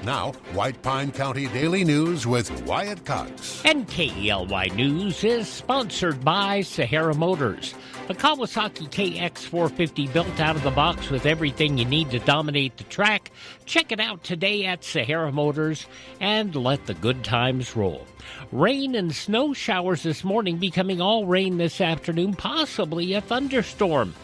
Now, White Pine County Daily News with Wyatt Cox. And KELY News is sponsored by Sahara Motors. The Kawasaki KX450 built out of the box with everything you need to dominate the track. Check it out today at Sahara Motors and let the good times roll. Rain and snow showers this morning, becoming all rain this afternoon, possibly a thunderstorm.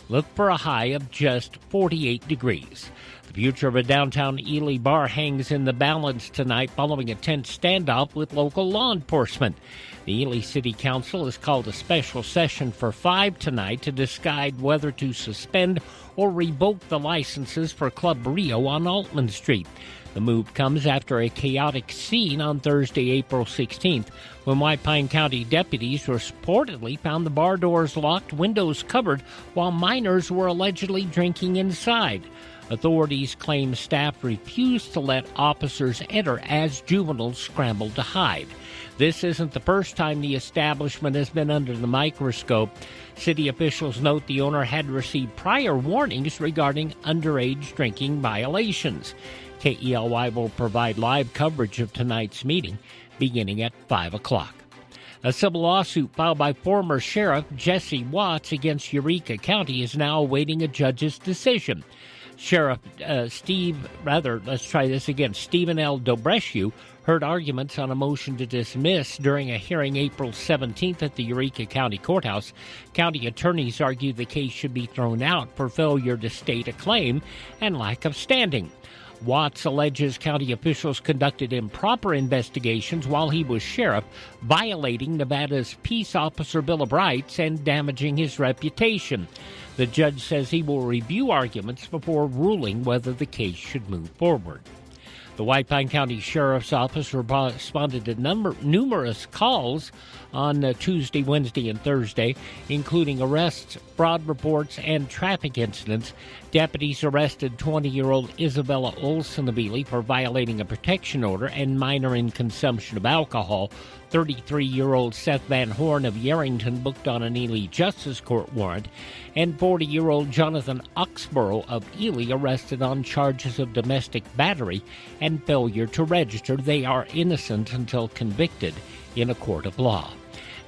Look for a high of just 48 degrees. The future of a downtown Ely bar hangs in the balance tonight following a tense standoff with local law enforcement. The Ely City Council has called a special session for 5 tonight to decide whether to suspend or revoke the licenses for Club Rio on Altman Street. The move comes after a chaotic scene on Thursday, April 16th, when White Pine County deputies reportedly found the bar doors locked, windows covered, while minors were allegedly drinking inside. Authorities claim staff refused to let officers enter as juveniles scrambled to hide. This isn't the first time the establishment has been under the microscope. City officials note the owner had received prior warnings regarding underage drinking violations. KELY will provide live coverage of tonight's meeting beginning at 5 o'clock. A civil lawsuit filed by former Sheriff Jesse Watts against Eureka County is now awaiting a judge's decision. Sheriff Stephen L. Dobrescu heard arguments on a motion to dismiss during a hearing April 17th at the Eureka County Courthouse. County attorneys argued the case should be thrown out for failure to state a claim and lack of standing. Watts alleges county officials conducted improper investigations while he was sheriff, violating Nevada's Peace Officer Bill of Rights and damaging his reputation. The judge says he will review arguments before ruling whether the case should move forward. The White Pine County Sheriff's Office responded to numerous calls on Tuesday, Wednesday, and Thursday, including arrests, fraud reports, and traffic incidents. Deputies arrested 20-year-old Isabella Olson of Ely for violating a protection order and minor in consumption of alcohol. 33-year-old Seth Van Horn of Yarrington booked on an Ely Justice Court warrant, and 40-year-old Jonathan Oxborough of Ely arrested on charges of domestic battery and failure to register. They are innocent until convicted in a court of law.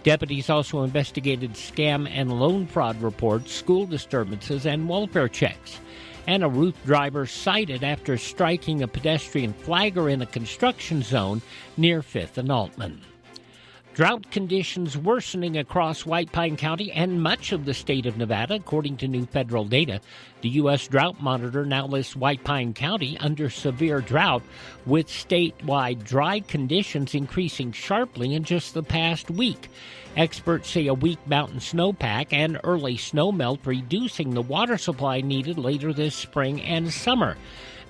Deputies also investigated scam and loan fraud reports, school disturbances, and welfare checks. And a Ruth driver cited after striking a pedestrian flagger in a construction zone near 5th and Altman. Drought conditions worsening across White Pine County and much of the state of Nevada, according to new federal data. The U.S. Drought Monitor now lists White Pine County under severe drought, with statewide dry conditions increasing sharply in just the past week. Experts say a weak mountain snowpack and early snowmelt reducing the water supply needed later this spring and summer.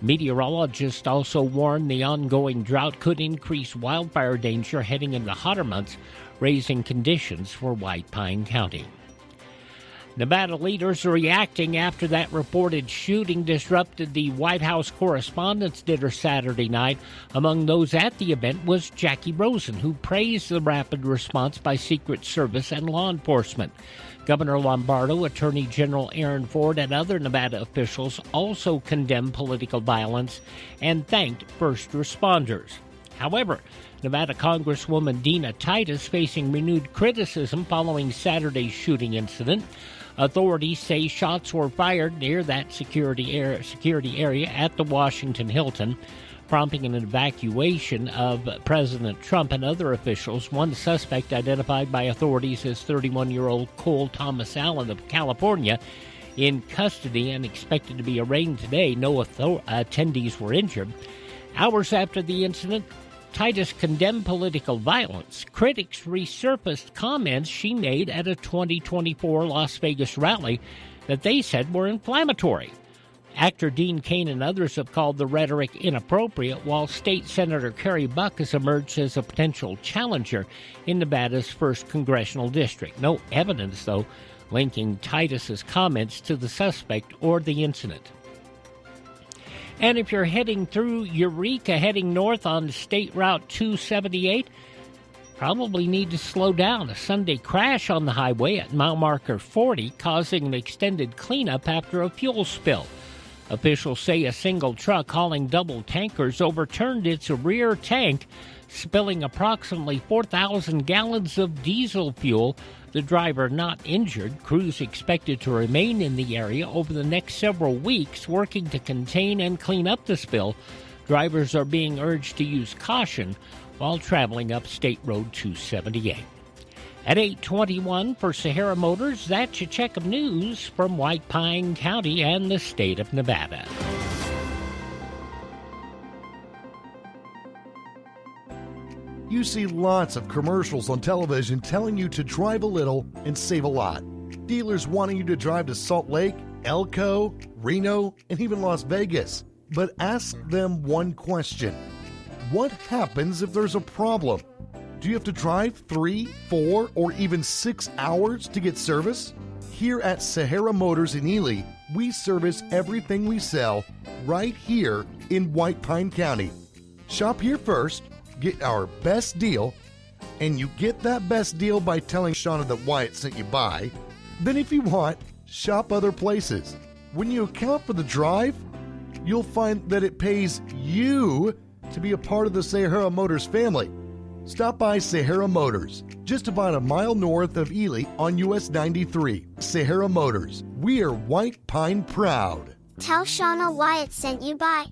Meteorologists also warn the ongoing drought could increase wildfire danger heading into hotter months, raising conditions for White Pine County. Nevada leaders are reacting after that reported shooting disrupted the White House Correspondents Dinner Saturday night. Among those at the event was Jackie Rosen, who praised the rapid response by Secret Service and law enforcement. Governor Lombardo, Attorney General Aaron Ford, and other Nevada officials also condemned political violence and thanked first responders. However, Nevada Congresswoman Dina Titus facing renewed criticism following Saturday's shooting incident. Authorities say shots were fired near that security area at the Washington Hilton, prompting an evacuation of President Trump and other officials. One suspect identified by authorities as 31-year-old Cole Thomas Allen of California in custody and expected to be arraigned today. No attendees were injured. Hours after the incident, Titus condemned political violence. Critics resurfaced comments she made at a 2024 Las Vegas rally that they said were inflammatory. Actor Dean Cain and others have called the rhetoric inappropriate, while State Senator Kerry Buck has emerged as a potential challenger in Nevada's 1st Congressional District. No evidence, though, linking Titus's comments to the suspect or the incident. And if you're heading through Eureka, heading north on State Route 278, probably need to slow down. A Sunday crash on the highway at mile marker 40 causing an extended cleanup after a fuel spill. Officials say a single truck hauling double tankers overturned its rear tank, spilling approximately 4,000 gallons of diesel fuel. The driver not injured. Crews expected to remain in the area over the next several weeks, working to contain and clean up the spill. Drivers are being urged to use caution while traveling up State Road 278. At 8:21 for Sahara Motors, that's your check of news from White Pine County and the state of Nevada. You see lots of commercials on television telling you to drive a little and save a lot. Dealers wanting you to drive to Salt Lake, Elko, Reno, and even Las Vegas. But ask them one question. What happens if there's a problem? Do you have to drive 3, 4, or even 6 hours to get service? Here at Sahara Motors in Ely, we service everything we sell right here in White Pine County. Shop here first, get our best deal, and you get that best deal by telling Shauna that Wyatt sent you by. Then if you want, shop other places. When you account for the drive, you'll find that it pays you to be a part of the Sahara Motors family. Stop by Sahara Motors, just about a mile north of Ely on US 93. Sahara Motors, we are White Pine proud. Tell Shauna Wyatt sent you by.